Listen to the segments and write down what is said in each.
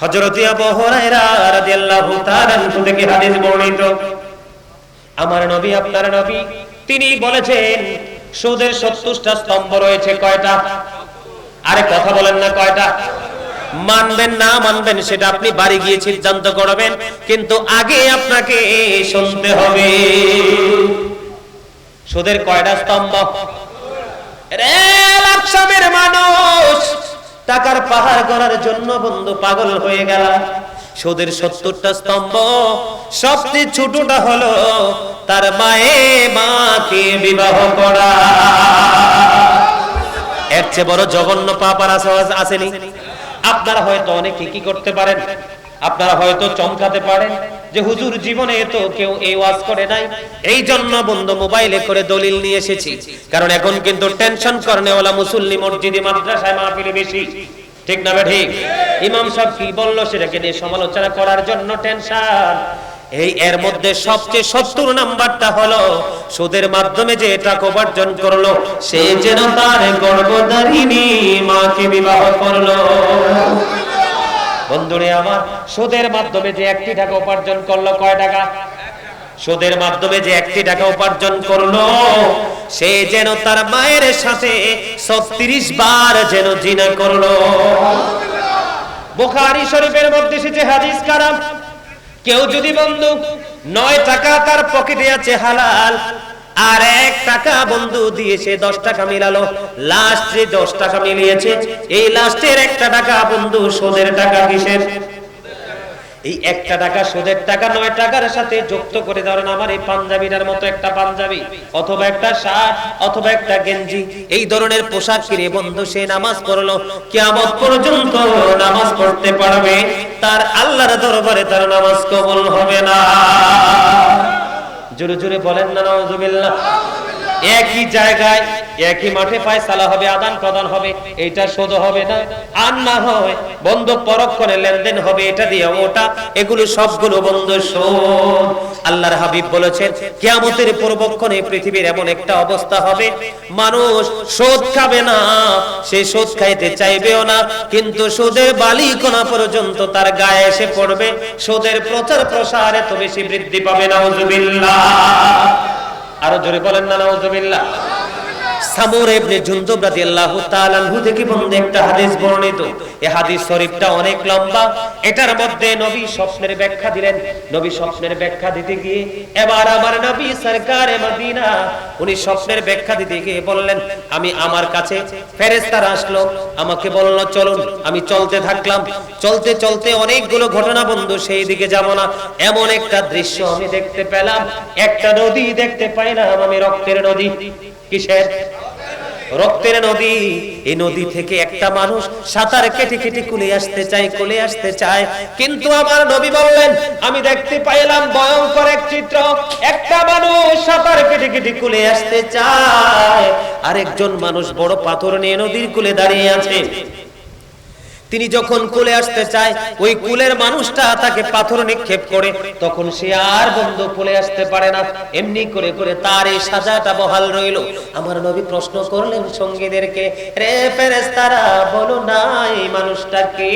হযরত আবু হুরায়রা রাদিয়াল্লাহু তাআলা আনহু থেকে হাদিস বর্ণিত, আমার নবী আপনার নবী তিনি বলেছেন সুদের 70টা স্তম্ভ রয়েছে। কয়টা? আরে কথা বলেন না, কয়টা? মানবেন না মানবেন সেটা আপনি বাড়ি গিয়ে সিদ্ধান্ত করবেন, কিন্তু আগে আপনাকে শুনতে হবে সুদের কয়টা স্তম্ভ। রেল আকসামের মানুষ টাকার পাহাড় করার জন্য বন্ধু পাগল হয়ে গেল। সুদের 70টা স্তম্ভ, সবচেয়ে ছোটটা হলো তার মাকে বিবাহ করা। এর চেয়ে বড় জঘন্য পাপ আর আসেনি? আপনারা হয়তো অনেকে কি করতে পারেন, আপনারা হয়তো চমকাতে পারেন যে হুজুর জীবনে তো কেউ এই ওয়াজ করে নাই, এই জন্য বন্ধু মোবাইলে করে দলিল নিয়ে এসেছি। কারণ এখন কিন্তু টেনশন করনেওয়ালা মুসল্লি মসজিদে মাদ্রাসায় মাহফিলে বেশি, ঠিক না ঠিক? ইমাম সাহেব কি বললো সেটাকে নিয়ে সমালোচনা করার জন্য টেনশন। এই এর মধ্যে সবচেয়ে 70 নাম্বারটা হলো সুদের মাধ্যমে যে টাকা উপার্জন করলো সে যেন তার গর্ভধারিণী মাকে বিবাহ করলো। বন্ধুরে আমার, সুদের মাধ্যমে যে একটি টাকা উপার্জন করলো, কয় টাকা? সুদের মাধ্যমে যে একটি টাকা উপার্জন করলো সে যেন তার মায়ের সাথে 36 বার যেন জিনা করলো। বুখারী শরীফের মধ্যে এসেছে হাদিস কারাম, কেউ যদি বন্ধু 9 টাকা তার পকেটে আছে হালাল, আর 1 টাকা বন্ধু দিয়ে সে 10 টাকা মিলালো, লাস্টে 10 টাকা মিলিয়েছে, এই লাস্টের 1 টাকা বন্ধু সুদের টাকা। কিসের? এই 1 টাকা সুদের টাকা 9 টাকার সাথে যুক্ত করে ধরেন আমার এই পাঞ্জাবিটার মতো একটা পাঞ্জাবি অথবা একটা শার্ট অথবা একটা গেঞ্জি, এই ধরনের পোশাক কিনে বন্ধু সে নামাজ পড়লো, কিয়ামত পর্যন্ত নামাজ পড়তে পারবে, তার আল্লাহর দরবারে তার নামাজ কবুল হবে না। জোরে জোরে বলেন না নাউজুবিল্লাহ। একই জায়গায় একই মাঠে ফয়সালা হবে, আদান প্রদান হবে, এইটা শোধ হবে না। আর না হয় বন্ধু পরক্ষণে লেনদেন হবে, এটা দিয়ে ওটা, এগুলো সবগুলো বন্ধু শোধ। আল্লাহর হাবিব বলেছেন কিয়ামতের পূর্বক্ষণে পৃথিবীর এমন একটা অবস্থা হবে মানুষ সুদ খাবে না, সে সুদ খাইতে চাইবেও না, কিন্তু সুদের বালিকণা পর্যন্ত তার গায়ে এসে পড়বে। সুদের প্রচার প্রসার এত বেশি বৃদ্ধি পাবে, নাউজুবিল্লাহ। আরো জোরে বলেন না নাউজুবিল্লাহ। সামুরা ইবনে জুনদুব রাদিয়াল্লাহু তাআলা আনহু থেকে বন্ধু একটা হাদিস বর্ণিত। এই হাদিস শরীফটা অনেক লম্বা, এটার মধ্যে নবী স্বপ্নের ব্যাখ্যা দিলেন। নবী স্বপ্নের ব্যাখ্যা দিতে গিয়ে এবার আমার নবী সরকারে মদিনা উনি স্বপ্নের ব্যাখ্যা দিতে গিয়ে বললেন, আমার কাছে ফেরেশতারা আসলো, আমাকে বলল চলুন। আমি চলতে থাকলাম, চলতে চলতে অনেকগুলো ঘটনা বন্ধু, সেই দিকে যাব না, এমন একটা দৃশ্য আমি দেখতে পেলাম, একটা নদী দেখতে পাইলাম আমি, রক্তের নদী। কিসের? রক্তের নদী। এই নদী থেকে একটা মানুষ সাঁতার কেটে কেটে কুলে আসতে চায়, কিন্তু আমার নবী বললেন আমি দেখতে পাইলাম ভয়ঙ্কর এক চিত্র, একটা মানুষ সাঁতার কেটে কেটে কুলে আসতে চায়, আরেকজন মানুষ বড় পাথর নিয়ে নদীর কুলে দাঁড়িয়ে আছে। তিনি যখন কুলে আসতে চায়, ওই কুলের মানুষটা তাকে পাথর নিক্ষেপ করে, তখন সে আর বন্ধু কুলে আসতে পারে না। এমনি করে করে তার এই সাজাটা বহাল রইল। আমার নবী প্রশ্ন করলেন সঙ্গীদেরকে, রে ফেরেশতারা বলো না এই মানুষটা কে?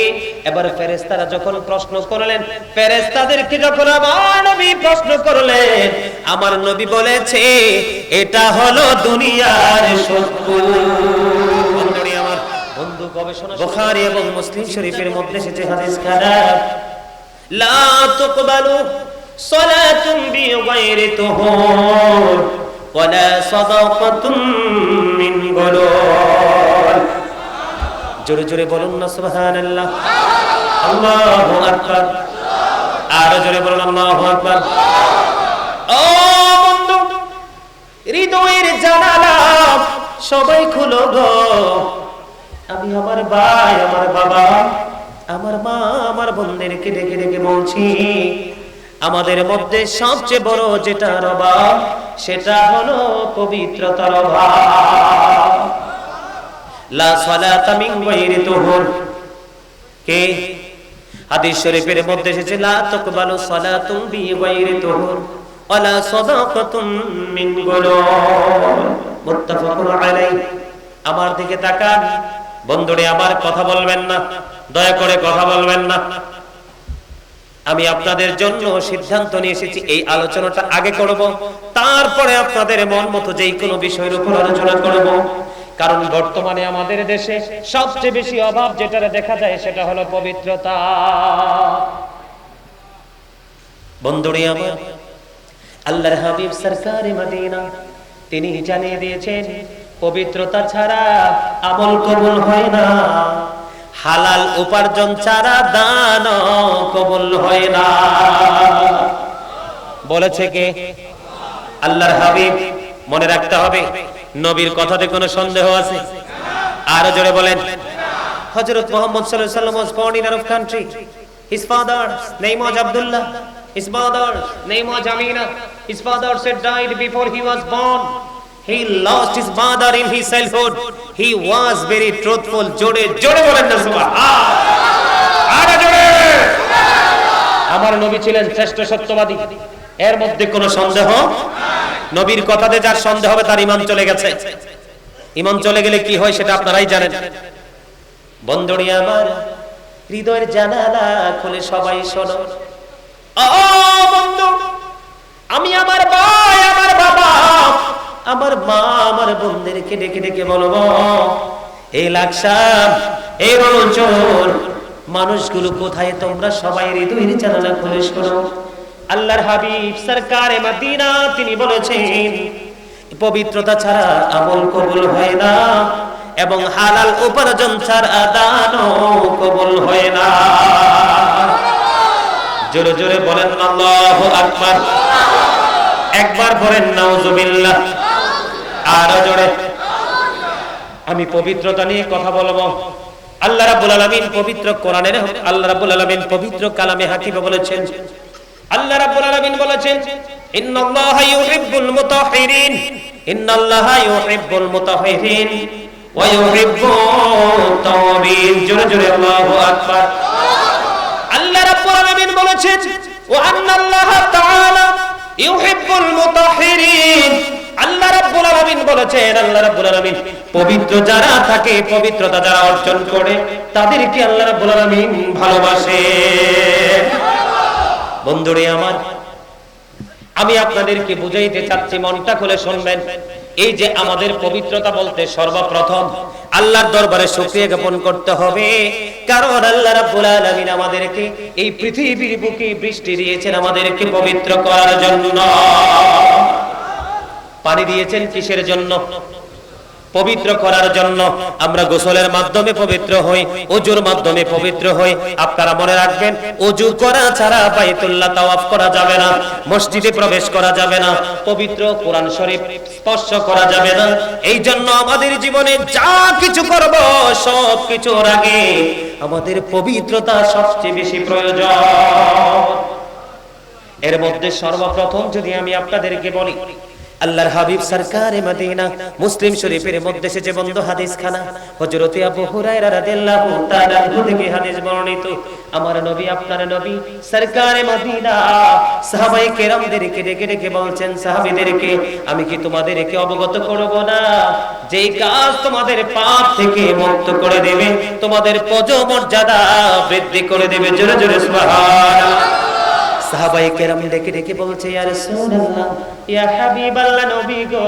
এবার ফেরেশতারা যখন প্রশ্ন করলেন, ফেরেশতাদেরকে যখন আমার নবী প্রশ্ন করলেন, আমার নবী বলেছে এটা হলো দুনিয়ার শত্রু। বন্ধু গবেষণা, বুখারী এবং মুসলিম শরীফের মধ্যে এসেছে হাদিস কালাম, লা তুকবালু সালাতুন বিগাইরি তুহুর ওয়ালা সাদাকাতুন মিন গুলুল। জোরে জোরে বলুন না সুবহানাল্লাহ। আল্লাহু আকবার। আর জোরে বলুন আল্লাহু আকবার। ও বন্ধু, হৃদয়ের জানালা সবাই খুলো গো। আমি আমার ভাই, আমার বাবা, আমার মা, আমার বোনদেরকে ডেকে ডেকে বলছি, আমাদের মধ্যে সবচেয়ে বড় যেটার অভাব সেটা হলো পবিত্রতার অভাব। লা সালাতা মিন গায়রি তুহুর। কে? হাদিস শরীফের মধ্যে এসেছে লা তুকবালু সালাতুন বিগায়রি তুহুর ওয়ালা সাদাকাতুন মিন গুলুল। মুত্তাফাকুন আলাইহি। আমার দিকে তাকান বন্ধুরে, আমার কথা বলবেন না, দয়া করে কথা বলবেন না। আমি আপনাদের জন্য সিদ্ধান্ত নিয়ে এসেছি এই আলোচনাটা আগে করব, তারপরে আপনাদের মন মতো যেই কোনো বিষয়ের উপর আলোচনা করব। কারণ বর্তমানে আমাদের দেশে সবচেয়ে বেশি অভাব যেটা দেখা যায় সেটা হলো পবিত্রতা। বন্ধুরে আমার, আল্লাহর হাবিব সরকারে মদিনা তিনি জানিয়ে দিয়েছেন পবিত্রতা ছাড়া আমল কবুল হয় না, হালাল উপার্জন ছাড়া দান কবুল হয় না। বলেছে কে? আল্লাহর হাবিব। মনে রাখতে হবে, নবীর কথাতে কোনো সন্দেহ আছে? আরো জোরে বলেন। হযরত মুহাম্মদ সাল্লাল্লাহু আলাইহি ওয়াসাল্লাম was born in Arab country. His father's name was Abdullah. His mother's name was Amina. His father said died before he was born. He lost his mother in his childhood. He was very truthful. জোরে জোরে বলেন না সুবহানাল্লাহ। আরো জোরে। আমার নবী ছিলেন শ্রেষ্ঠ সত্যবাদী, এর মধ্যে কোনো সন্দেহ নাই। নবীর কথাতে যার সন্দেহ হবে তার ঈমান চলে গেছে। ঈমান চলে গেলে কি হয় সেটা আপনারাই জানেন। বন্ধুরে আমার, হৃদয়ের জানালা খুলে সবাই শোনো। ও বন্ধু, আমি আমার ভাই, আমার বাবা, আমার মা, আমার বোনদেরকে ডেকে ডেকে বলবো, এই লাকসাম, এই রণচর মানুষগুলো কোথায়? তোমরা সবাই হৃদয়ের জানালা খুলে শোনো। আল্লাহর হাবিব সরকারে মদিনা তিনি বলেছেন পবিত্রতা ছাড়া আমল কবুল হয় না এবং হালাল উপার্জন ছাড়া দানও কবুল হয় না। জোরে জোরে বলেন আল্লাহু আকবার। একবার বলেন নাউজুবিল্লাহ। আরো জোরে। আমি পবিত্রতা নিয়ে কথা বলবো। আল্লাহ রাব্বুল আলামিন পবিত্র কোরআনের, আল্লাহ রাব্বুল আলামিন পবিত্র কালামে হাকিমে বলেছেন, আল্লাহ রাব্বুল আলামিন বলেছেন ইন্নাল্লাহা ইউহিব্বুল মুতাহহিরিন, ইন্নাল্লাহা ইউহিব্বুল মুতাহহিরিন ওয়া ইউহিব্বুত তাওয়াবিন। জোরে জোরে আল্লাহু আকবার। আল্লাহ রাব্বুল আলামিন বলেছেন ওয়া আন্নাল্লাহা তাআলা ইউহিব্বুল মুতাহহিরিন। আল্লাহ রাব্বুল আলামিন বলেছেন, আল্লাহ রাব্বুল আলামিন পবিত্র যারা থাকে, পবিত্রতা যারা অর্জন করে তাদেরকে আল্লাহ রাব্বুল আলামিন ভালোবাসে। বন্ধুরে আমার, আমি আপনাদেরকে বুঝাইতে চাচ্ছি, মনটা খুলে শুনবেন। এই যে আমাদের পবিত্রতা বলতে সর্বপ্রথম আল্লাহর দরবারে শুকরিয়া জ্ঞাপন করতে হবে। কারণ আল্লাহ রাব্বুল আলামিন আমাদেরকে এই পৃথিবীর বুকে বৃষ্টি দিয়েছেন আমাদেরকে পবিত্র করার জন্য। পানি দিয়েছেন কিসের জন্য? পবিত্র করার জন্য। আমরা গোসলের মাধ্যমে পবিত্র হই, ওযুর মাধ্যমে পবিত্র হই। আপনারা মনে রাখবেন, ওযু করা ছাড়া বাইতুল্লাহ তাওয়াফ করা যাবে না, মসজিদে প্রবেশ করা যাবে না, পবিত্র কোরআন শরীফ স্পর্শ করা যাবে না। এই জন্য আমাদের জীবনে যা কিছু করব সব কিছুর আগে আমাদের পবিত্রতা সবচেয়ে বেশি প্রয়োজন। এর মধ্যে সর্বপ্রথম যদি আমি আপনাদেরকে বলি, আল্লাহর হাবিব সরকারে মদিনা মুসলিম শরীফের মধ্যে এসেছে বন্ধু হাদিস খানা, হযরত আবু হুরায়রা রাদিয়াল্লাহু তাআলা আনহু থেকে হাদিস বর্ণিত। আমার নবী, আপনার নবী সরকারে মদিনা সাহাবায়ে কেরামদেরকে ডেকে ডেকে বলছেন, সাহাবীদেরকে আমি কি তোমাদেরকে অবগত করব না যেই কাজ তোমাদের পাপ থেকে মুক্ত করে দেবে, তোমাদের পদমর্যাদা বৃদ্ধি করে দেবে। জোরে জোরে সুবহানাল্লাহ। সাহাবায়ে কেরাম ডেকে ডেকে বলছে, ইয়া রাসূলুল্লাহ, ইয়া হাবিবাল্লাহ, নবী গো,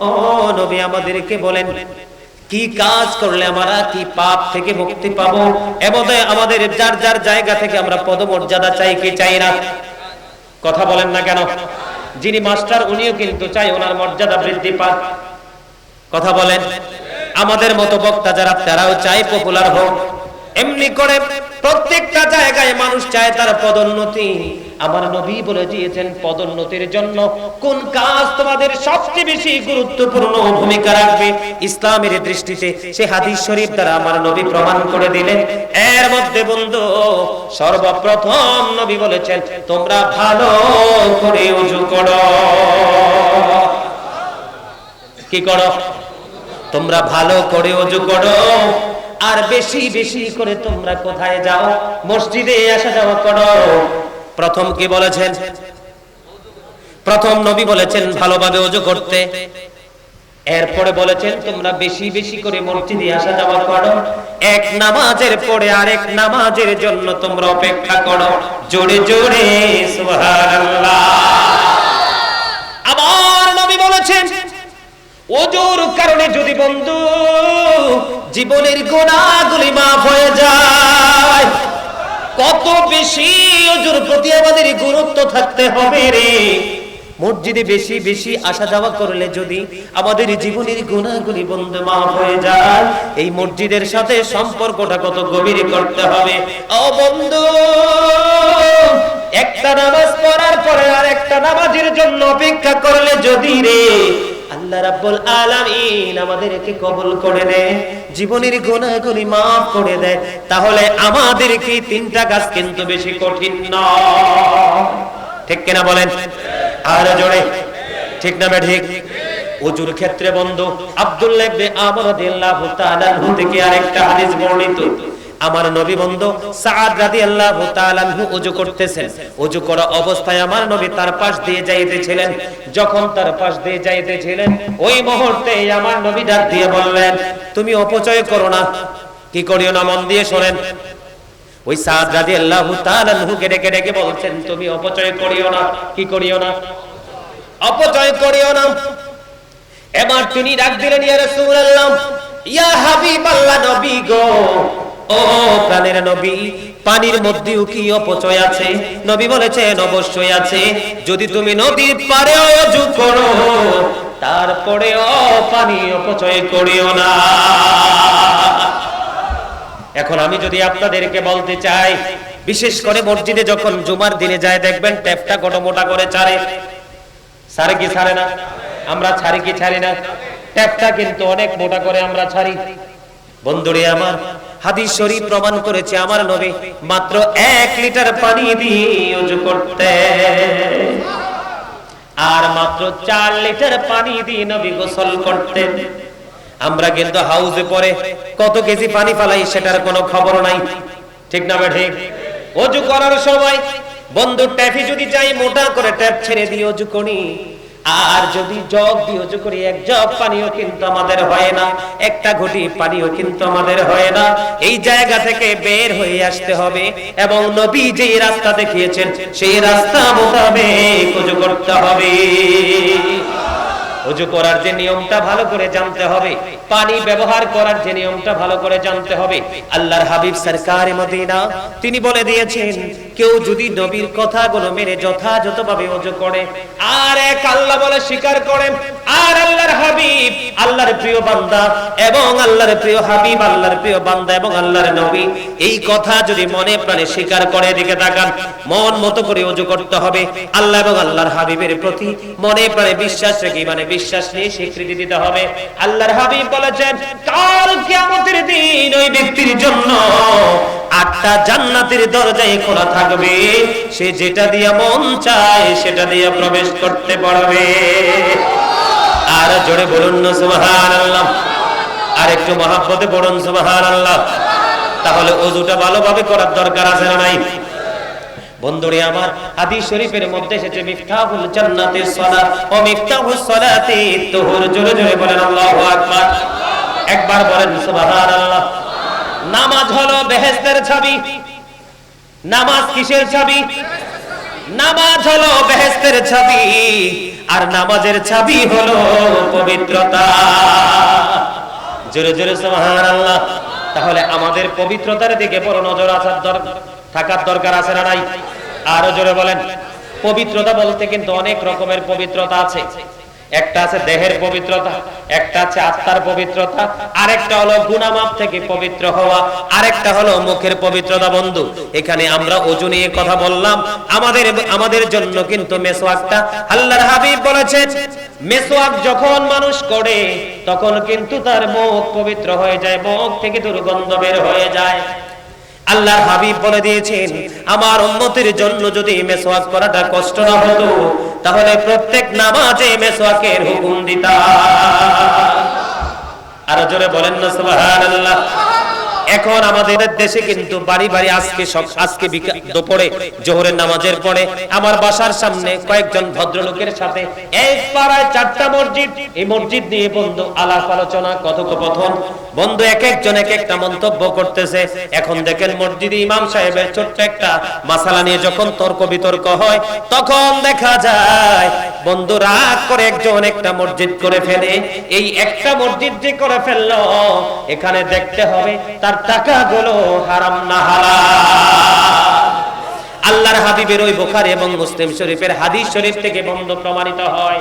ও নবী আমাদেরকে বলেন কি কাজ করলে আমরা কি পাপ থেকে মুক্তি পাবো এবং আমাদের যার যার জায়গা থেকে আমরা পদমর্যাদা চাই কি চাই না? কথা বলেন না কেন? যিনি মাস্টার উনিও কিন্তু চাই ওনার মর্যাদা বৃদ্ধি পাক। কথা বলেন। আমাদের মতো বক্তা যারা তারাও চায় পপুলার হোক। এমনি করে প্রত্যেকটা জায়গায় মানুষ চায় তার পদোন্নতি। আমার নবী বলে দিয়েছেন পদোন্নতির জন্য কোন কাজ তোমাদের সবচেয়ে বেশি গুরুত্বপূর্ণ ভূমিকা রাখবে ইসলামের দৃষ্টিতে, সে হাদিস শরীফ দ্বারা আমার নবী প্রমাণ করে দিলেন। এর মধ্যে বন্ধু সর্বপ্রথম নবী বলেছেন, তোমরা ভালো করে ওযু করো। কি করো? তোমরা ভালো করে ওযু করো। আর বেশি বেশি করে তোমরা কোথায় যাও? মসজিদে আসা যাওয়া করো। প্রথম কি বলেছেন? প্রথম নবী বলেছেন ভালোভাবে ওযু করতে। এরপরে বলেছেন তোমরা বেশি বেশি করে মসজিদে আসা যাওয়া করো, এক নামাজের পরে আরেক নামাজের জন্য তোমরা অপেক্ষা করো। জোরে জোরে সুবহানাল্লাহ। আমার নবী বলেছেন ওযুর কারণে যদি বন্ধু জীবনের গুনাহগুলি মাফ হয়ে যায়, কত বেশি ওযুর প্রতি আমাদের গুরুত্ব থাকতে হবে রে। মসজিদে বেশি বেশি আসা যাওয়া করলে যদি আমাদের জীবনের গুনাহগুলি বন্ধু মাফ হয়ে যায়, এই মসজিদের সাথে সম্পর্কটা কত গভীর করতে হবে। ও বন্ধু, একটা নামাজ পড়ার পরে আরেকটা নামাজের জন্য অপেক্ষা করলে যদি রে আল্লাহ রাব্বুল আলামিন আমাদেরকে কবুল করে নেয়, জীবনের গুনাহগুলি মাফ করে দেয়, তাহলে আমাদেরকে তিনটা কাজ কিন্তু বেশি কঠিন নয়। ঠিক কিনা বলেন? আর জোরে ঠিক না ঠিক? ওযুর ক্ষেত্রে বন্ধু আব্দুল্লাহ ইবনে আমর রাদিয়াল্লাহু তাআলা আনহু থেকে আরেকটা হাদিস বর্ণিত। আমার নবী বন্ধু সাআদ রাদিয়াল্লাহু তাআলা আনহু ওযু করতেছেন, ওযু করা অবস্থায় আমার নবী তার পাশ দিয়ে যাইতেছিলেন। যখন তার পাশ দিয়ে যাইতেছিলেন, ওই মুহূর্তে আমার নবী ডাক দিয়ে বললেন, তুমি অপচয় করো না। কি করিও না? মন দিয়ে শোনেন। ওই সাআদ রাদিয়াল্লাহু তাআলা আনহুকে ডেকে ডেকে বলছেন, তুমি অপচয় করিও না। কি করিও না? অপচয় করিও না। এবার তিনি ডাক দিলেন, ইয়া রাসূলুল্লাহ, ইয়া হাবিবাল্লাহ, নবী গো, ও প্রাণের নবী, পানির মধ্যেও কি অপচয় আছে? নবী বলেছেন, অবশ্যই আছে। যদি তুমি নদীর পাড়ে ওযু করো, তারপরেও পানি অপচয় করিও না। এখন আমি যদি আপনাদেরকে বলতে চাই, বিশেষ করে মসজিদে যখন জুমার দিনে যায় দেখবেন ট্যাপটা কত মোটা করে ছাড়ে। ছাড়ে কি ছাড়ে না? আমরা ছাড়ি কি ছাড়ি না? ট্যাপটা কিন্তু অনেক মোটা করে আমরা ছাড়ি। বন্ধুরে আমার, হাদিস শরীফ প্রমাণ করেছে আমার নবী মাত্র 1 লিটার পানি দিয়ে ওযু করতেন, আর মাত্র 4 লিটার পানি দিয়ে নবী গোসল করতেন। আমরা কিন্তু হাউজে পরে কত কেজি পানি ফালাই সেটার কোনো খবর নাই। ঠিক না ঠিক? ওযু করার সময় বন্ধু ট্যাপে যদি যাই মোটা করে ট্যাপ ছেড়ে দিয়ে ওযু করি, আর যদি জগ দিয়ে ওযু করি, এক জগ পানিও কিন্তু আমাদের হয় না, একটা ঘটি পানিও কিন্তু আমাদের হয় না। এই জায়গা থেকে বের হয়ে আসতে হবে এবং নবী যে রাস্তা দেখিয়েছেন সেই রাস্তা মোতাবেক ওযু করতে হবে। ওযু করার যে নিয়মটা ভালো করে জানতে হবে, পানি ব্যবহার করার যে নিয়মটা ভালো করে জানতে হবে। আল্লাহর হাবিব সরকারে মদিনা তিনি বলে দিয়েছেন, কেউ যদি নবীর কথাগুলো মেনে যথাযথভাবে ওযু করে আর এক আল্লাহ বলে স্বীকার করে, আর আল্লাহর হাবিব আল্লাহর প্রিয় বান্দা এবং আল্লাহর প্রিয় হাবিব আল্লাহর প্রিয় বান্দা এবং আল্লাহর নবী এই কথা যদি মনে প্রাণে স্বীকার করে, দিকে তাকান, মন মতো করে ওযু করতে হবে। আল্লাহ এবং আল্লাহর হাবিবের প্রতি মনে প্রাণে বিশ্বাস রেখে, মানে বিশ্বাস নিয়ে স্বীকৃতি দিতে হবে। আল্লাহর হাবিব বলেছেন, কাল কিয়ামতের দিন ওই ব্যক্তির জন্য 8টা জান্নাতের দরজায় খোলা থাকবে, সে যেটা দিয়ে মন চায় সেটা দিয়ে প্রবেশ করতে পারবে। আর জোরে বলুন না সুবহানাল্লাহ। আর একটু মহব্বতে পড়ুন সুবহানাল্লাহ। তাহলে ওযুটা ভালোভাবে করার দরকার আছে না নাই? বন্ধুরে আমার, হাদিস শরীফের মধ্যে এসেছে মিফতাহুল জান্নাতিস সালাত ও মিফতাহুস সালাতি তুহুর। জোরে জোরে বলেন আল্লাহু আকবার। একবার বলেন সুবহানাল্লাহ। নামাজ হলো বেহেশতের চাবি। নামাজ কিসের চাবি? নামাজ হলো বেহেশতের চাবি, আর নামাজের চাবি হলো পবিত্রতা। জোরে জোরে সুবহানাল্লাহ। তাহলে আমাদের পবিত্রতার দিকে বড় নজর থাকার দরকার আছে না নাই? আরো জোরে বলেন। পবিত্রতা বলতে কিন্তু অনেক রকমের পবিত্রতা আছে। একটা আছে দেহের পবিত্রতা, একটা আছে আত্মার পবিত্রতা, আরেকটা হলো গুনাহ মাপ থেকে পবিত্র হওয়া, আরেকটা হলো মুখের পবিত্রতা। বন্ধু, এখানে আমরা ওযু নিয়ে কথা বললাম, আমাদের জন্য কিন্তু মেসওয়াকটা আল্লাহর হাবিব বলেছেন, মেসওয়াক যখন মানুষ করে তখন কিন্তু তার মুখ পবিত্র হয়ে যায়, মুখ থেকে দুর্গন্ধ বের হয়ে যায়। আল্লাহর হাবিব বলে দিয়েছেন, আমার উম্মতের জন্য যদি মেসওয়াক করাটা কষ্ট না হতো তাহলে প্রত্যেক নামাজে মেসওয়াকের হুকুম দিতাম। আর জোরে বলেন না সুবহানাল্লাহ। এখন আমাদের দেশে কিন্তু বাড়ি বাড়ি আজকে দুপুরে জোহরের নামাজের পরে আমার বাসার সামনে কয়েকজন ভদ্রলোকের সাথে এই পাড়ায় 4টা মসজিদ, এই মসজিদ নিয়ে বন্ধু আলাপ আলোচনা কথোপকথন, বন্ধু এক একজন এক একটা মন্তব্য করতেছে। এখন দেখেন মসজিদে ইমাম সাহেবের ছোট্ট একটা মাসালা নিয়ে যখন তর্ক বিতর্ক হয়, তখন দেখা যায় বন্ধু রাগ করে একজন একটা মসজিদ করে ফেলে। এই একটা মসজিদ যে করে ফেললো, এখানে দেখতে হবে তার টাকাগুলো হারাম না হালাল। আল্লাহর হাবিবের ওই বুখারী এবং মুসলিম শরীফের হাদিস শরীফ থেকে বন্ধু প্রমাণিত হয়,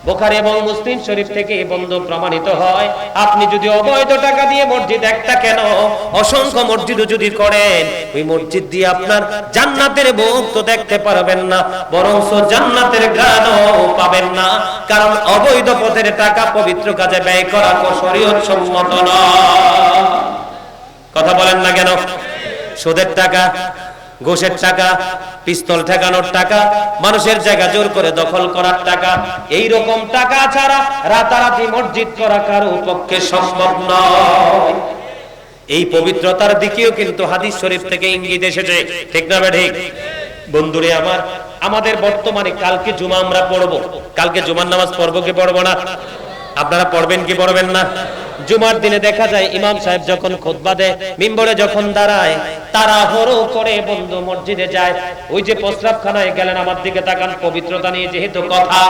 বুখারী এবং মুসলিম শরীফ থেকে বন্ধু প্রমাণিত হয়, আপনি যদি অবৈধ টাকা দিয়ে মসজিদ একটা কেন অসংখ্য মসজিদও যদি করেন, ওই মসজিদ দিয়ে আপনার জান্নাতের মুখ তো দেখতে পারবেন না, বরং জান্নাতের ঘ্রাণও পাবেন না। কারণ অবৈধ পথের টাকা পবিত্র কাজে ব্যয় করা শরীয়ত সম্মত নয়। কথা বলেন না কেন? সুদের টাকা, ঘুষের টাকা, পিস্তল ঠেকানোর টাকা, মানুষের জায়গা জোর করে দখল করার টাকা, এই রকম টাকা ছাড়া রাতারাতি মসজিদ করা কারো পক্ষে সম্ভব নয়। এই পবিত্রতার দিকেও কিন্তু হাদিস শরীফ থেকে ইঙ্গিত এসেছে, ঠিক না ঠিক? বন্ধুরে আমার, আমাদের বর্তমানে কালকে জুমা আমরা পড়বো, কালকে জুমার নামাজ পড়বো কি পড়বো না? আপনারা পড়বেন কি পড়বেন না? জুমার দিনে দেখা যায় ইমাম সাহেব যখন খুতবা দেয়, মিম্বরে যখন দাঁড়ায়, তাড়াহুড়ো করে বন্ধু মসজিদে যায়। ওই যে প্রস্রাবখানায় গেলেন, আমার দিকে তাকান, পবিত্রতা নিয়ে যেহেতু কথা,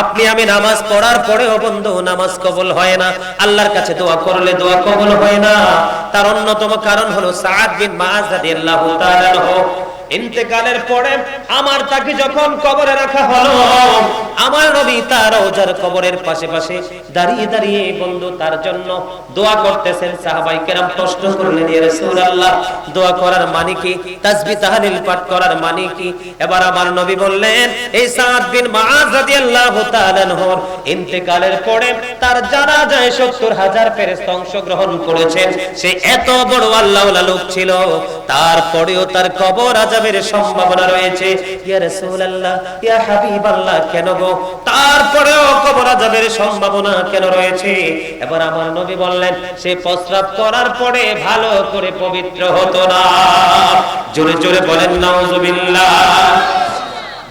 আপনি আমি নামাজ পড়ার পরেও বন্ধু নামাজ কবুল হয় না, আল্লাহর কাছে দোয়া করলে দোয়া কবুল হয় না। তার অন্যতম কারণ হলো সাদ বিন মুআয রাদিয়াল্লাহু তাআলা আনহু ইন্তেকালের পরে আমার তাকে যখন কবরে রাখা হলো, আমার নবী তার রওজার কবরের পাশে পাশে দাঁড়িয়ে দাঁড়িয়ে বন্ধু তার জন্য দোয়া করতেছেন। সাহাবায়ে কেরাম প্রশ্ন করলেন, ইয়া রাসূলুল্লাহ, দোয়া করার মানে কি? তাসবিহ তাহলিল পাঠ করার মানে কি? এবার আমার নবী বললেন, এই সাদ বিন মুআয রাদিয়াল্লাহু তাআলা আনহুর ইন্তেকালের পরে তার জানাজায় ৭০,০০০ ফেরেশতা অংশগ্রহণ করেছেন। সে এত বড় আল্লাহওয়ালা লোক ছিল, তারপরেও তার কবর আযাবের সম্ভাবনা রয়েছে। ইয়া রাসূলুল্লাহ, ইয়া হাবিবাল্লাহ, কেন গো? তারপরেও কবর আযাবের সম্ভাবনা কেন রয়েছে? এবার আমার নবী বললেন, সে প্রস্রাব করার পরে ভালো করে পবিত্র হতো না। জোরে জোরে বলেন নাউজুবিল্লাহ।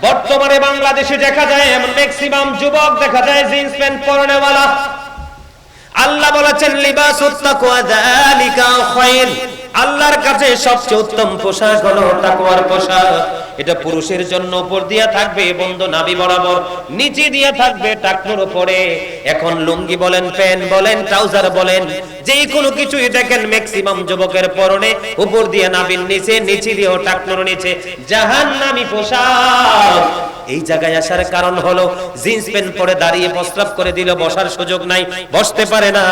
বর্তমানে বাংলাদেশে দেখা যায় এমন ম্যাক্সিমাম যুবক দেখা যায় জিন্স প্যান্ট পরনেওয়ালা। আল্লাহ বলেছেন, লিবাসুত তাকওয়া যালিকা খায়র, আল্লাহর কাছে সবচেয়ে উত্তম পোশাক হলো তাকওয়ার পোশাক। এটা পুরুষের জন্য উপর দিয়া থাকবে বন্ধু নাভি বরাবর, নিচে দিয়া থাকবে টাকনুর উপরে। এখন লুঙ্গি বলেন, প্যান্ট বলেন, ট্রাউজার বলেন, যে কোনো কিছুই দেখেন ম্যাক্সিমাম যুবকের পরনে উপর দিয়ে নাভির নিচে, নিচে দিয়েও টাকনুর নিচে জাহান্নামী পোশাক। এই জায়গায় আসার কারণ হলো জিন্স প্যান্ট পরে দাঁড়িয়ে প্রস্রাব করে দিল, বসার সুযোগ নাই, বসতে পারে না,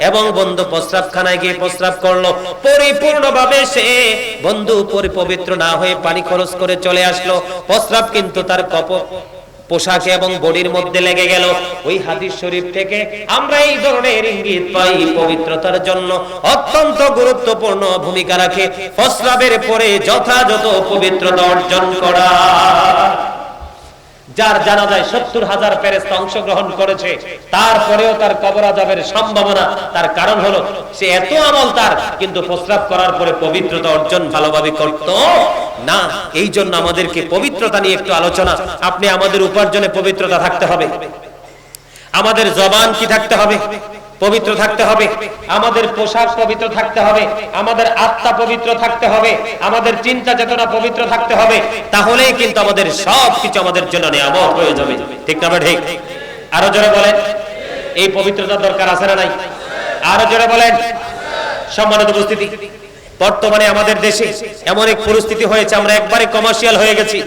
এবং বন্ধু প্রস্রাবখানায় গিয়ে প্রস্রাব করলো, পরিপূর্ণভাবে সে বন্ধু পবিত্র না হয়ে পানি খরচ করে চলে আসলো। প্রস্রাব কিন্তু তার পোশাকে এবং বডির মধ্যে লেগে গেল। ওই হাদিস শরীফ থেকে আমরা এই ধরনের ইঙ্গিত পাই, পবিত্রতার জন্য অত্যন্ত গুরুত্বপূর্ণ ভূমিকা রাখে প্রস্রাবের পরে যথাযথ পবিত্রতা অর্জন করা। যার জানাজায় ৭০,০০০ ফেরেশতা অংশগ্রহণ করেছে, তারপরেও তার কবর আযাবের সম্ভাবনা। তার কারণ হলো সে এত আমল তার, কিন্তু প্রস্রাব করার পরে পবিত্রতা অর্জন ভালোভাবে করত না। এই জন্য আমাদেরকে পবিত্রতা নিয়ে একটু আলোচনা। আপনি আমাদের উপার্জনে পবিত্রতা থাকতে হবে, আমাদের জবান কি থাকতে হবে? পবিত্র থাকতে হবে, আমাদের পোশাক পবিত্র থাকতে হবে, আমাদের আত্মা পবিত্র থাকতে হবে, আমাদের চিন্তা চেতনা পবিত্র থাকতে হবে। তাহলেই কিন্তু আমাদের সবকিছু আমাদের জন্য নিয়ামত হয়ে যাবে, ঠিক না ঠিক? আরো জোরে বলেন, এই পবিত্রতার দরকার আছে না নাই? আরো জোরে বলেন। সম্মানিত উপস্থিতি, বর্তমানে আমাদের দেশে এমন এক পরিস্থিতি হয়েছে, আমরা একবারে কমার্শিয়াল হয়ে গেছি।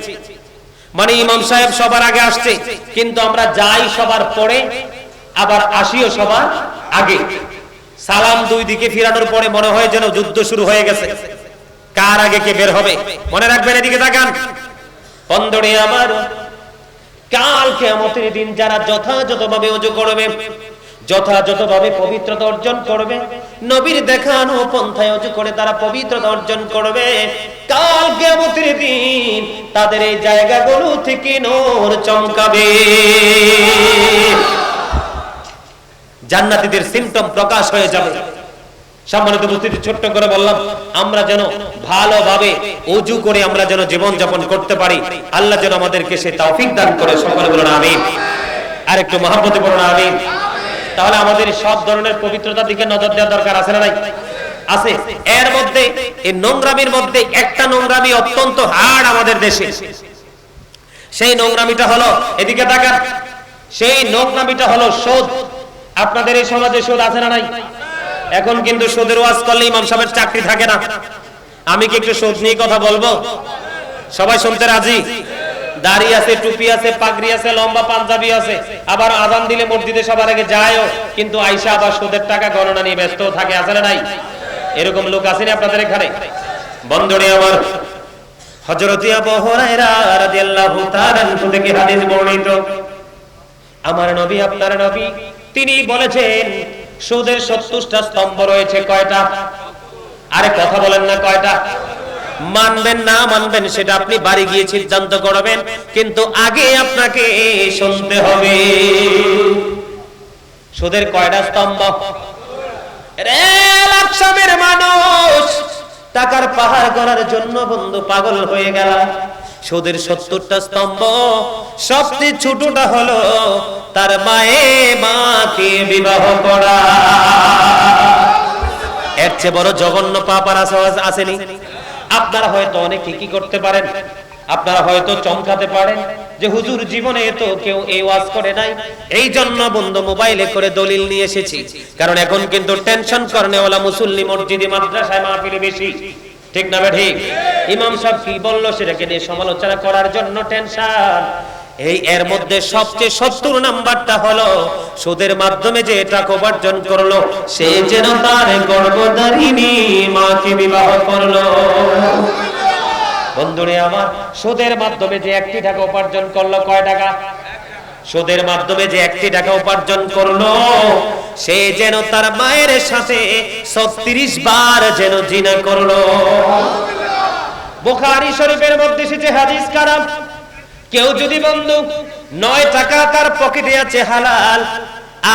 মানে ইমাম সাহেব সবার আগে আসছে, কিন্তু আমরা যাই সবার পরে, আবার আসিও সবার আগে। সালাম দুই দিকে ফিরানোর পরে মনে হয় যেন যুদ্ধ শুরু হয়ে গেছে, কার আগে কে বের হবে। মনে রাখবেন, এদিকে তাকান বন্ধুরে আমার, কাল কিয়ামতের দিন যারা যথাযথভাবে ওযু করবে, যথাযথভাবে পবিত্রতা অর্জন করবে, নবীর দেখানো পন্থায় ওযু করে তারা পবিত্রতা অর্জন করবে, কাল কিয়ামতের দিন তাদের এই জায়গাগুলো থেকে নূর চমকাবে। জান্নাতীদের সিম্পটম প্রকাশ হয়ে যাবে। সম্মানিত উপস্থিতি, ছোট্ট করে বললাম, আমরা যেন ভালোভাবে ওযু করে আমরা যেন জীবন যাপন করতে পারি। আল্লাহ যেন আমাদেরকে সেই তৌফিক দান করে। সকলে বলুন আমিন। আর একটু মহব্বতে বলুন আমিন। তাহলে আমাদের সব ধরনের পবিত্রতার দিকে নজর দেওয়া দরকার আছে না নাই? আছে। এর মধ্যে এই নোংরামির মধ্যে একটা নোংরামি অত্যন্ত হার্ড আমাদের দেশে। সেই নোংরামিটা হলো, এদিকে তাকান, সেই নোংরামিটা হলো সুদ। আপনাদের এই সমাজে সুদ আছে না নাই? এখন কিন্তু সুদের ওয়াজ করলে ইমাম সাহেবের চাকরি থাকে না। আমি কি একটু সুদ নিয়ে কথা বলবো? সবাই শুনতে রাজি? দাড়ি আছে, টুপি আছে, পাগড়ি আছে, লম্বা পাঞ্জাবি আছে, আবার আযান দিলে মসজিদে সবার আগে যায়ও, কিন্তু আয়েশা আবার সুদের টাকা গণনা নিয়ে ব্যস্ত থাকে। আছে না নাই? এরকম লোক আছেন আপনাদের এখানে? বন্ধুরে আমার, হযরত আবু হুরায়রা রাদিয়াল্লাহু তাআলা আনহু থেকে হাদিস বর্ণিত, আমার নবী, আপনার নবী, তিনি বলেছেন সুদের 70টা স্তম্ভ রয়েছে। কয়টা? আরে কথা বলেন না, কয়টা? মানবেন না মানবেন সেটা আপনি বাড়ি গিয়ে সিদ্ধান্ত করবেন, কিন্তু আগে আপনাকে শুনতে হবে সুদের কয়টা স্তম্ভ। রেল আকসামের মানুষ টাকার পাহাড় করার জন্য বন্ধু পাগল হয়ে গেল। সুদের 70টা স্তম্ভ, সবচেয়ে ছোটটা হলো তার মাকে বিবাহ করা। এর চেয়ে বড় জঘন্য পাপ আর আসেনি? আপনারা হয়তো অনেকে কি করতে পারেন, আপনারা হয়তো চমকাতে পারেন যে হুজুর জীবনে তো কেউ এই ওয়াজ করে নাই, এই জন্য বন্ধু মোবাইলে করে দলিল নিয়ে এসেছি। কারণ এখন কিন্তু টেনশন করনেওয়ালা মুসল্লি মসজিদে মাদ্রাসায় মাহফিলে বেশি, ঠিক না ঠিক? ইমাম সাহেব কি বললো সেটাকে নিয়ে সমালোচনা করার জন্য টেনশন। এই এর মধ্যে সবচেয়ে 70 নাম্বারটা হলো সুদের মাধ্যমে যে টাকা উপার্জন করলো সে যেন তার গর্ভধারিণী মাকে বিবাহ করলো। বন্ধুরে আমার, সুদের মাধ্যমে যে একটি টাকা উপার্জন করলো, কয় টাকা? সুদের মাধ্যমে যে একটি টাকা উপার্জন করলো সে যেন তার মায়ের সাথে 36 বার যেন জিনা করলো। বুখারী শরীফের মধ্যে এসেছে হাদিস কারাম, কেউ যদি বন্ধু 9 টাকা তার পকেটে আছে হালাল,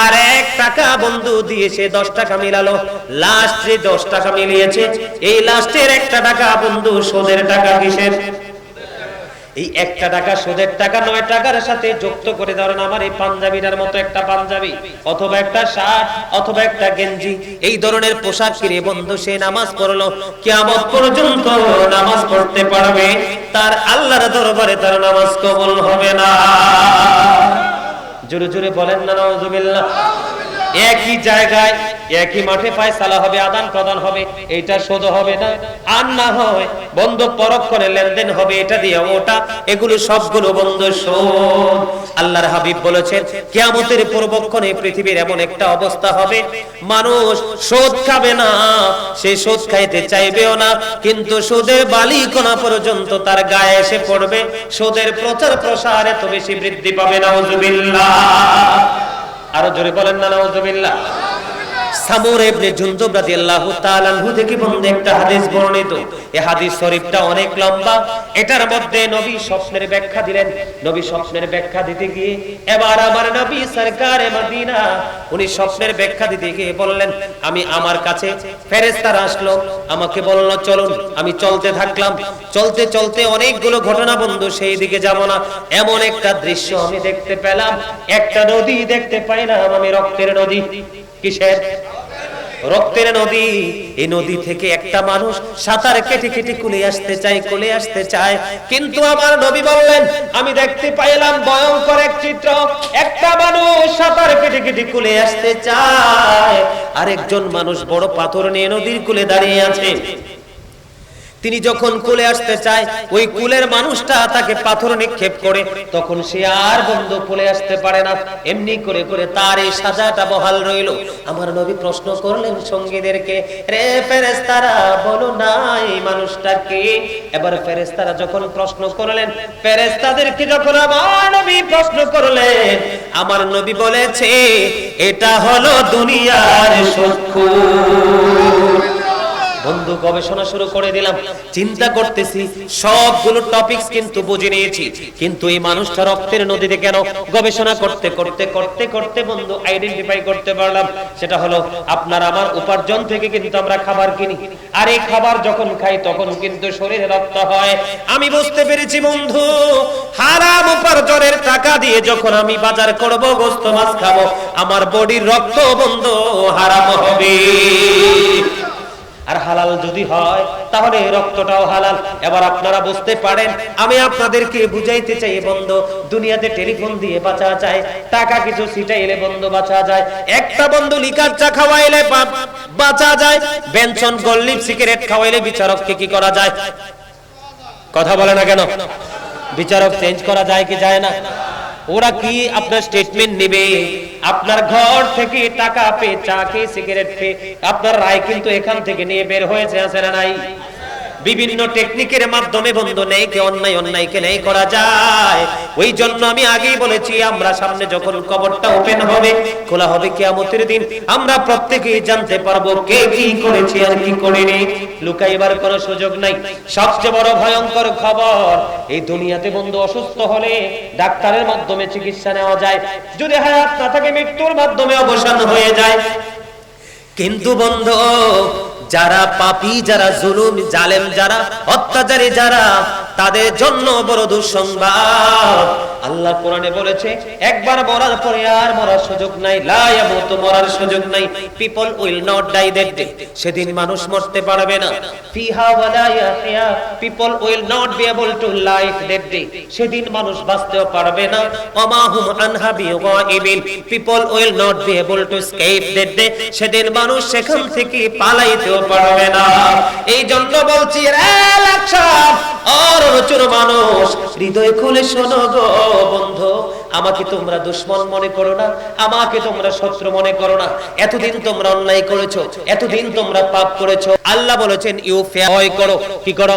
আর 1 টাকা বন্ধু দিয়ে সে 10 টাকা মিলালো, লাস্টে 10 টাকা মিলিয়েছে, এই লাস্টের 1 টাকা বন্ধু সুদের টাকা। কিসের? এই 1 টাকা সুদের টাকা 9 টাকার সাথে যুক্ত করে, ধরেন আমার এই পাঞ্জাবিটার মতো একটা পাঞ্জাবি অথবা একটা শার্ট অথবা একটা গেঞ্জি, এই ধরনের পোশাক কিনে বন্ধু সে নামাজ পড়লো, কিয়ামত পর্যন্ত নামাজ পড়তে পারবে, তার আল্লাহর দরবারে তার নামাজ কবুল হবে না। জোরে জোরে বলেন না নাউজুবিল্লাহ। একই জায়গায় একই মাঠে ফায়সালা হবে, আদান প্রদান হবে, এইটা শোধ হবে না। আর না হয় বন্ধ পরক্ষণে লেনদেন হবে, এটা দিয়ে ওটা, এগুলো সবগুলো বন্ধ শোধ। আল্লাহর হাবিব বলেছেন কিয়ামতের পূর্বক্ষণে পৃথিবীর এমন একটা অবস্থা হবে, মানুষ সুদ খাবে না, সে সুদ খাইতে চাইবেও না, কিন্তু সুদের বালিকণা পর্যন্ত তার গায়ে এসে পড়বে। সুদের প্রচার প্রসার এত বেশি বৃদ্ধি পাবে, নাউজুবিল্লাহ। আরো জোরে বলেন না নাউজুবিল্লাহ। সামুর ইবনে জুনদুব রাদিয়াল্লাহু তাআলা আনহু থেকে বন্ধু একটা হাদিস বর্ণিত। এই হাদিস শরীফটা অনেক লম্বা। এটার মধ্যে নবী স্বপ্নের ব্যাখ্যা দিলেন। নবী স্বপ্নের ব্যাখ্যা দিতে গিয়ে এবার আমার নবী সরকারে মদিনা উনি স্বপ্নের ব্যাখ্যা দিতে গিয়ে বললেন, আমার কাছে ফেরেশতারা আসলো, আমাকে বলল চলুন। আমি চলতে থাকলাম, চলতে চলতে অনেকগুলো ঘটনা বন্ধু, সেই দিকে যাব না, এমন একটা দৃশ্য আমি দেখতে পেলাম, একটা নদী দেখতে পাইলাম আমি, রক্তের নদী। কিসের? রক্তের নদী। এই নদী থেকে একটা মানুষ সাঁতার কেটে কেটে কুলে আসতে চায়, কিন্তু আমার নবী বললেন আমি দেখতে পাইলাম ভয়ঙ্কর এক চিত্র, একটা মানুষ সাঁতার কেটে কেটে কুলে আসতে চায়, আরেকজন মানুষ বড় পাথর নিয়ে নদীর কুলে দাঁড়িয়ে আছে। তিনি যখন কুলে আসতে চায়, ওই কুলের মানুষটা তাকে পাথর নিক্ষেপ করে, তখন সে আর বন্ধু কুলে আসতে পারে না। এমনি করে করে তার এই সাজাটা বহাল রইল। আমার নবী প্রশ্ন করলেন সঙ্গীদেরকে, রে ফেরেশতারা বলো না এই মানুষটা কে? এবার ফেরেশতারা যখন প্রশ্ন করলেন, ফেরেশতাদেরকে যখন আমার নবী প্রশ্ন করলেন, আমার নবী বলেছে এটা হলো দুনিয়ার সুদখোর। বন্ধু গবেষণা শুরু করে দিলাম, চিন্তা করতেছি সবগুলো টপিকস কিন্তু বুঝে নিয়েছি, কিন্তু এই মানুষটা রক্তের নদীতে কেন? গবেষণা করতে করতে করতে করতে বন্ধু আইডেন্টিফাই করতে পারলাম, সেটা হলো আপনার আমার উপার্জন থেকে কিন্তু আমরা খাবার কিনি, আর এই খাবার যখন খাই তখন কিন্তু শরীরে রক্ত হয়। আমি বুঝতে পেরেছি বন্ধু, হারাম উপার্জনের টাকা দিয়ে যখন আমি বাজার করব, গোশত মাছ খাবো, আমার বডির রক্ত বন্ধু হারাম হবে। আর হালাল যদি হয় তাহলে রক্তটাও হালাল। এবার আপনারা বুঝতে পারেন, আমি আপনাদেরকে বুঝাইতে চাই বন্ধু, দুনিয়াতে টেলিফোন দিয়ে বাঁচা যায়, টাকা কিছু ছিটাইলে বন্ধু বাঁচা যায়, একটা বন্ধু লিকার চা খাওয়াইলে বাঁচা যায়, বেনসন গোল্ড সিগারেট খাওয়াইলে বিচারককে কি করা যায়? কথা বলে না কেন? বিচারক চেঞ্জ করা যায় কি যায় না? ওরা কি আপনার স্টেটমেন্ট নেবে? আপনার ঘর থেকে টাকা পেয়ে, চা খেয়ে, সিগারেট পেয়ে আপনার রায় কিন্তু এখান থেকে নিয়ে বের হয়েছে, আছে না নাই? বিভিন্ন টেকনিকের মাধ্যমে বন্ধু নেইকে অন্যায়, অন্যায়কে ন্যায় করা যায়। ওই জন্য আমি আগেই বলেছি, আমরা সামনে যখন কবরটা ওপেন হবে, খোলা হবে কিয়ামতের দিন, আমরা প্রত্যেকেই জানতে পারবো কে কি করেছে আর কি করেনি, লুকাইবার কোনো সুযোগ নাই। সবচেয়ে বড় ভয়ঙ্কর খবর, এই দুনিয়াতে বন্ধু অসুস্থ হলে ডাক্তারের মাধ্যমে চিকিৎসা নেওয়া যায়, যদি হায়াত না থাকে মৃত্যুর মাধ্যমে অবসান হয়ে যায়। কিন্তু বন্ধু যারা পাপী, যারা জুলুম জালেম, যারা অত্যাচারী, যারা, তাদের জন্য বড় দুঃসংবাদ। আল্লাহ কোরআনে বলেছে, একবার মরার পরে আর মরার সুযোগ নাই, লা ইয়ামুতু, মরার সুযোগ নাই। People will not die that day, সেদিন মানুষ মরতে পারবে না। ফিহা ওয়ালা ইয়াহইয়া, people will not be able to live that day, সেদিন মানুষ বাঁচতেও পারবে না। ওমা হুম আনহা বিগাইবিন, people will not be able to escape that day, সেদিন মানুষ সেখান থেকে পালাইতেও পারবে না। এই জন্য বলছি রে লাখসাব আর প্রচুর মানুষ, হৃদয় খুলে শোনো গো বন্ধু, আমাকে তোমরা দুশমন মনে করো না, আমাকে তোমরা শত্রু মনে করো না। এতদিন তোমরা অন্যায় করেছো, এতদিন তোমরা পাপ করেছো। আল্লাহ বলেছেন ইউ ভয় করো, কি করো?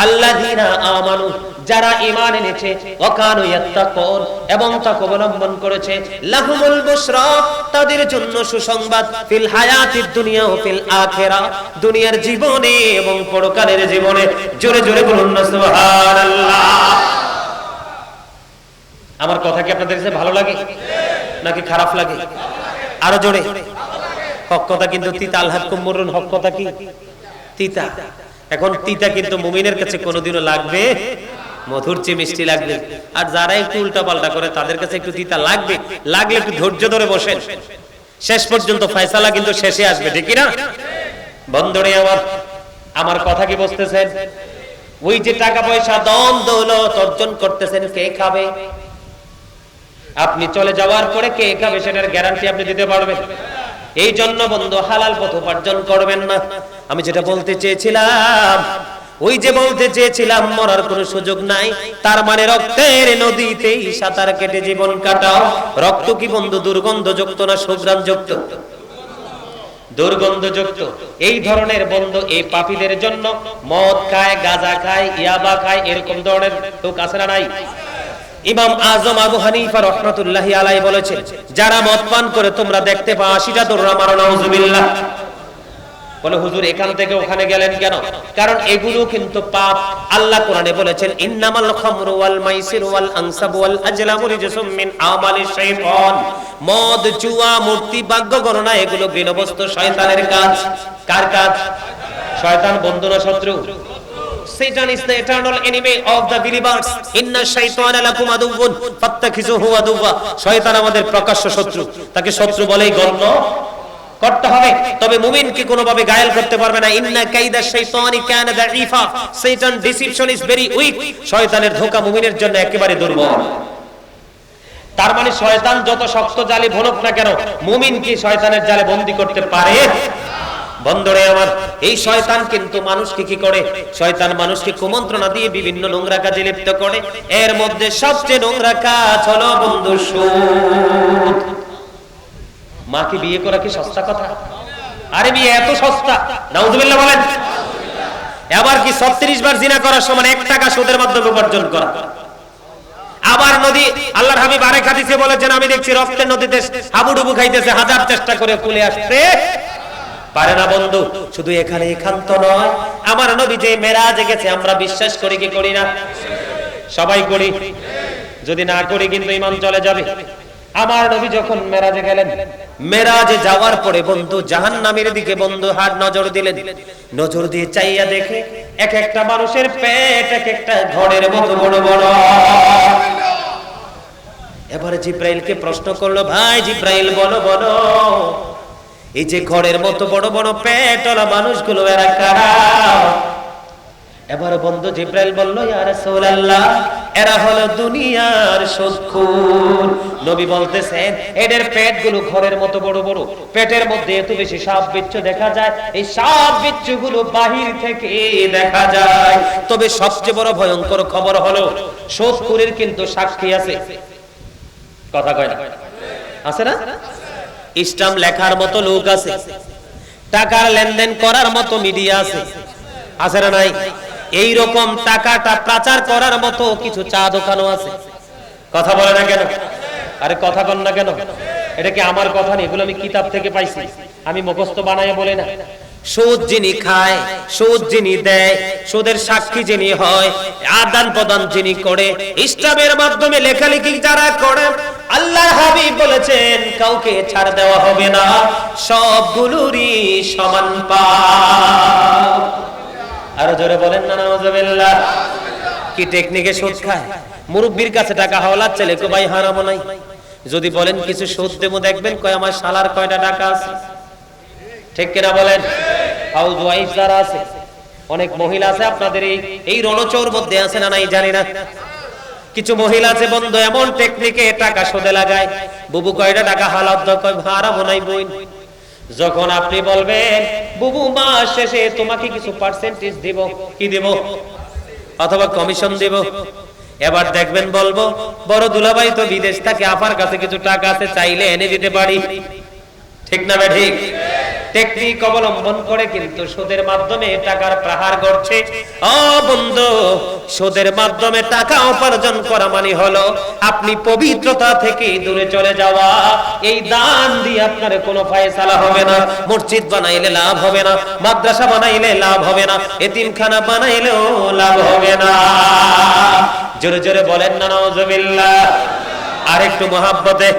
আল্লাযীনা আমানু, যারা ঈমান এনেছে, ওয়া কানু ইয়াত্তাকুন, এবং তাকওয়া অবলম্বন করেছে, লাহুমুল বুশরা, তাদের জন্য সুসংবাদ, ফিল হায়াতিদ দুনিয়া ও ফিল আখিরা, দুনিয়ার জীবনে এবং পরকালের জীবনে। জোরে জোরে বলুন না সুবহানাল্লাহ। আমার কথা কি আপনাদের কাছে ভালো লাগে নাকি খারাপ লাগে? আরো জোরে। হক কথা কিন্তু তিতা, আল হাক্কুম মুরুন, হক কথা কি তিতা। এখন তিতা কিন্তু মুমিনের কাছে কোনোদিনও লাগবে মধুর চেয়ে মিষ্টি লাগবে, আর যারা একটু উল্টা পাল্টা করে তাদের কাছে একটু তিতা লাগবে। লাগলে একটু ধৈর্য ধরে বসেন, শেষ পর্যন্ত ফয়সালা কিন্তু শেষে আসবে, ঠিক না বন্ধুরে? আমার কথা কি বুঝতেছেন? ওই যে টাকা পয়সা ধন দৌলত অর্জন করতেছেন, কে খাবে? আপনি চলে যাওয়ার পরে কে খাবে সেটার গ্যারান্টি আপনি দিতে পারবেন? এই জন্য বন্ধু হালাল পথ উপার্জন করবেন না। আমি যেটা বলতে চেয়েছিলাম, ওই যে বলতে চেয়েছিলাম মরার কোনো সুযোগ নাই, তার মানে রক্তের নদীতেই সাঁতার কেটে জীবন কাটাও। রক্ত কি বন্ধু দুর্গন্ধযুক্ত না সুঘ্রাণযুক্ত? দুর্গন্ধযুক্ত। এই ধরনের বন্ধু এই পাপীদের জন্য মদ খায়, গাঁজা খায়, ইয়াবা খায়, এরকম ধরনের লোক আছে না নাই? ইমাম আজম আবু হানিফা রাহমাতুল্লাহি আলাইহি বলেছেন, যারা মদ পান করে তোমরা দেখতে পাও 80টা দৌড়া মারো, নাউজুবিল্লাহ। বলে হুজুর এখান থেকে ওখানে গেলেন কেন? কারণ এগুলো কিন্তু পাপ। আল্লাহ কোরআনে বলেছেন, ইন্নামাল খামরু ওয়াল মাইসিরু ওয়াল আনসাবু ওয়াল আজলামু রিজসুম মিন আমালিশ শাইতান। মদ, জুয়া, মূর্তি, ভাগ্য গণনা, এগুলো গৃহস্থ শয়তানের কাজ। কার কাজ? শয়তান বন্ধু না শত্রু? Satan is the eternal enemy of the believers. Inna shaytana lakum aduwwun fattakhizuhu aduwwa. শয়তান আমাদের প্রকাশ্য শত্রু, তাকে শত্রু বলেই গণ্য করতে হবে। তবে মুমিনকে কোনোভাবে ঘায়েল করতে পারবে না। ইন্না কাইদা শাইতানি কানা দাঈফা। Satan deception is very weak. শয়তানের ধোঁকা মুমিনের জন্য একেবারে দুর্বল। তার মানে শয়তান যত শক্ত জালে ভোলক না কেন, মুমিন কি শয়তানের জালে বন্দী করতে পারে? বন্ধুরে আমার, এই শয়তান কিন্তু মানুষকে কি করে? শয়তান মানুষকে কুমন্ত্রণা দিয়ে বিভিন্ন নোংরা কাজে লিপ্ত করে। এর মধ্যে সবচেয়ে নোংরা কাজ হলো বন্ধু সুদ। মাকে বিয়ে করা কি সস্তা কথা? আরে বিয়ে এত সস্তা, নাউজুবিল্লাহ বলেন। এবার কি 36 বার জিনা করার সমান 1 টাকা সুদের মাধ্যমে উপার্জন করা। আবার নদী, আল্লাহর হাবিব আরেক হাদিসে বলেছেন, আমি দেখছি রক্তের নদীতে হাবুডুবু খাইতেছে, হাজার চেষ্টা করে কুলে আসতে পারে না বন্ধু। শুধু এখানে একান্ত নয়, আমার নবী যে মেরাজে গেছে আমরা বিশ্বাস করি কি করি না? সবাই করি। যদি না করি কিন্তু ঈমান চলে যাবে। আমার নবী যখন মেরাজে গেলেন, মেরাজে যাওয়ার পরে বন্ধু জাহান্নামের দিকে বন্ধু হাত নজর দিলেন। নজর দিয়ে চাইয়া দেখে এক একটা মানুষের পেট এক একটা ঘরের মতো বড় বড়। এবারে জিব্রাইলকে প্রশ্ন করলো, ভাই জিব্রাইল বলো বলো, এই যে ঘরের মতো বড় বড় পেটওয়ালা মানুষগুলো এরা কারা? এবার বন্ধু জিব্রাইল বলল, ইয়া রাসূলুল্লাহ, এরা হলো দুনিয়ার সুদখোর। নবী বলতেছেন এদের পেটগুলো ঘরের মতো বড় বড়, পেটের মধ্যে এত বেশি সাপ বিচ্ছু দেখা যায়, এই সাপ বিচ্ছুগুলো বাহির থেকে দেখা যায়। তবে সবচেয়ে বড় ভয়ঙ্কর খবর হলো সুদখোরের কিন্তু সাক্ষী আছে। কথা কয় না? আছে না? ইসলাম লেখার মতো লোক আছে, টাকার লেনদেন করার মতো মিডিয়া আছে, আছে না নাই? এই রকম টাকাটা প্রচার করার মতো কিছু চা দোকানও আছে। কথা বলে না কেন? আরে কথা কন না কেন? এটা কি আমার কথা নেই, এগুলো আমি কিতাব থেকে পাইছি, আমি মুখস্থ বানায় বলে না। সুদ যিনি খায়, সুদ যিনি দেয়, সুদের সাক্ষী যিনি হয়, আদান প্রদান যিনি করে, ইসলামের মাধ্যমে লেখালেখি যারা করে, আল্লাহর হাবিব বলেছেন কাউকে ছাড় দেওয়া হবে না, সবগুলোরই সমান পাপ। আরো জোরে বলেন না নাউজুবিল্লাহ। কি টেকনিকে সুদ খায়? মুরব্বির কাছে টাকা হাওলাত চলে কো ভাই হারামও নাই। যদি বলেন কিছু সুদ দেবো, দেখবেন কয় আমার শালার কয়টা টাকা আছে। ঠিক কিনা বলেন? হাউস ওয়াইফ যারা আছে, অনেক মহিলা আছে আপনাদের এই রণচৌর মধ্যে আছে না নাই জানি না, কিছু মহিলা আছে বন্ধু এমন টেকনিকে টাকা সুদে লাগায়। বুবু কয়টা টাকা হালাত দাও, কয় হারামও নাই বইন। যখন আপনি বলবেন বুবু মাস শেষে তোমাকে কিছু পার্সেন্টেজ দিব, কি দিব? অথবা কমিশন দিব। এবার দেখবেন বলবো বড় দুলাভাই তো বিদেশ থেকে, আপার কাছে কিছু টাকা আছে, চাইলে এনে দিতে পারি। ঠিক না বে ঠিক? টেকনিক অবলম্বন করে কিন্তু সুদের মাধ্যমে টাকার প্রহার করছে। ও বন্ধু, সুদের মাধ্যমে টাকা উপার্জন করা মানে হলো আপনি পবিত্রতা থেকে দূরে চলে যাওয়া। এই দান দিয়ে আপনার কোনো ফয়সালা হবে না। মসজিদ বানাইলে লাভ হবে না, মাদ্রাসা বানাইলে লাভ হবে না, এতিমখানা বানাইলেও লাভ হবে না। জোরে জোরে বলেন না নাউজুবিল্লাহ। আর একটু মহাব্বতে।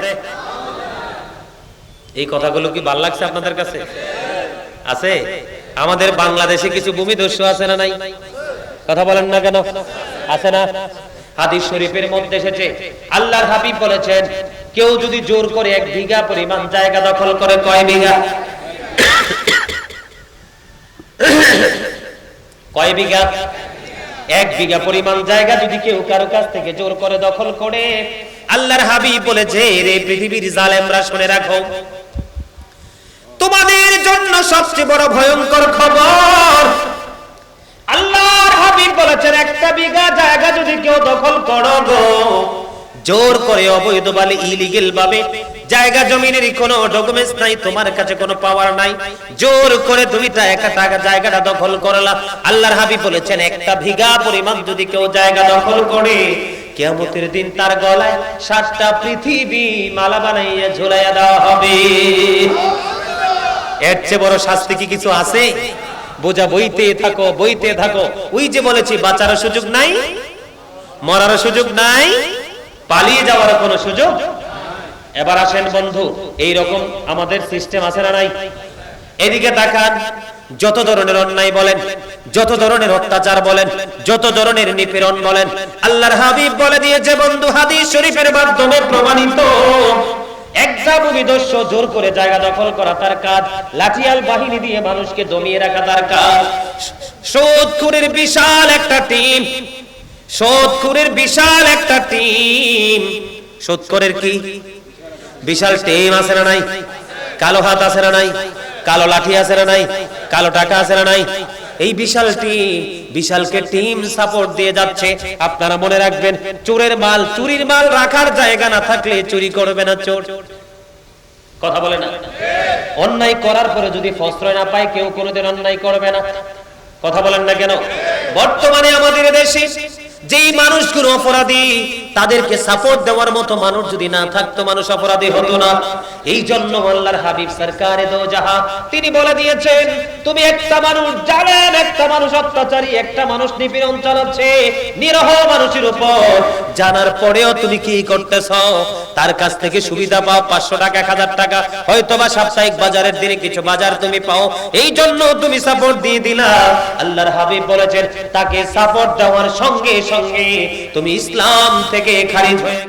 এই কথাগুলো কি ভালো লাগছে আপনাদের কাছে? আছে? আমাদের বাংলাদেশে কিছু ভূমিদস্যু আছে না নাই? কথা বলেন না কেন? আছে না? হাদিস শরীফের মধ্যে এসেছে আল্লাহর হাবিব বলেছেন কেউ যদি জোর করে 1 বিঘা পরিমাণ জায়গা দখল করে, কয় বিঘা? কয় বিঘা? 1 বিঘা পরিমাণ জায়গা যদি কেউ কারো কাছ থেকে জোর করে দখল করে, আল্লাহর হাবিব বলেছে রে পৃথিবীর জালেমরা শুনে রাখো, তোমাদের জন্য সবচেয়ে বড় ভয়ঙ্কর খবর। আল্লাহর হাবিব বলেছেন 1 বিঘা জায়গা যদি কেউ দখল করো গো, জোর করে অবৈধভাবে ইলিগ্যাল ভাবে, জায়গা জমিনের কোনো ডকুমেন্টস নাই, তোমার কাছে কোনো পাওয়ার নাই, জোর করে তুমি জায়গাটা দখল করলা। আল্লাহর হাবিব বলেছেন 1 বিঘা পরিমাণ যদি কেউ জায়গা দখল করে, কিয়ামতের দিন তার গলায় 7টা পৃথিবী মালা বানাইয়া ঝুলাইয়া দেওয়া হবে। এর চেয়ে বড় শাস্তি কি কিছু আছে? বোঝা বইতে থাকো, বইতে থাকো। ওই যে বলেছি বাঁচার সুযোগ নাই, মরার সুযোগ নাই, পালিয়ে যাওয়ার কোনো সুযোগ। এবার আসেন বন্ধু, এই রকম আমাদের সিস্টেম আছে না নাই? এদিকে তাকান, যত ধরনের অন্যায় বলেন, যত ধরনের অত্যাচার বলেন, যত ধরনের নিপীড়ন বলেন, আল্লাহর হাবিব বলে দিয়েছে বন্ধু হাদিস শরীফের মাধ্যমে প্রমাণিত, একদম বিদস্য জোর করে জায়গা দখল করা তার কাজ, লাঠিয়াল বাহিনী দিয়ে মানুষকে দমিয়ে রাখা তার কাজ। সুদখোরের বিশাল একটা টিম, সুদখোরের বিশাল একটা টিম, সুদখোরের কি বিশাল টিম আছে না নাই? কালো হাত আছে না নাই? কালো লাঠি আছে না নাই? কালো টাকা আছে না নাই? এই বিশাল টিম, বিশালকে টিম সাপোর্ট দিয়ে যাচ্ছে। আপনারা মনে রাখবেন, চোরের মাল, চুরির মাল রাখার জায়গা না থাকলে চুরি করবে না চোর। কথা বলে না? অন্যায় করার পরে যদি প্রশ্রয় না পায়, কেউ কোনোদিন অন্যায় করবে না। কথা বলেন না কেন? বর্তমানে আমাদের দেশে যেই মানুষগুলো অপরাধী তাদেরকে সাপোর্ট দেওয়ার মতো মানুষ যদি না থাকতো, মানুষ অপরাধী হতো না। এই জন্য আল্লাহর হাবিব সরকারে দো জাহা তিনি বলে দিয়েছেন, তুমি একটা মানুষ জানেন, একটা মানুষ অত্যাচারী, একটা মানুষ নিপীড়ন চালাচ্ছে নিরহ মানুষের উপর, জানার পরেও তুমি কি করতেছ? তার কাছ থেকে সুবিধা পাও 500 টাকা 1000 টাকা, হয়তোবা সাপ্তাহিক বাজারের দিনে কিছু বাজার তুমি পাও, এই জন্য তুমি সাপোর্ট দিয়ে দিলা। আল্লাহর হাবিব বলেছেন, তাকে সাপোর্ট দেওয়ার সঙ্গে সঙ্গে তুমি ইসলাম থেকে খারিজ হয়ে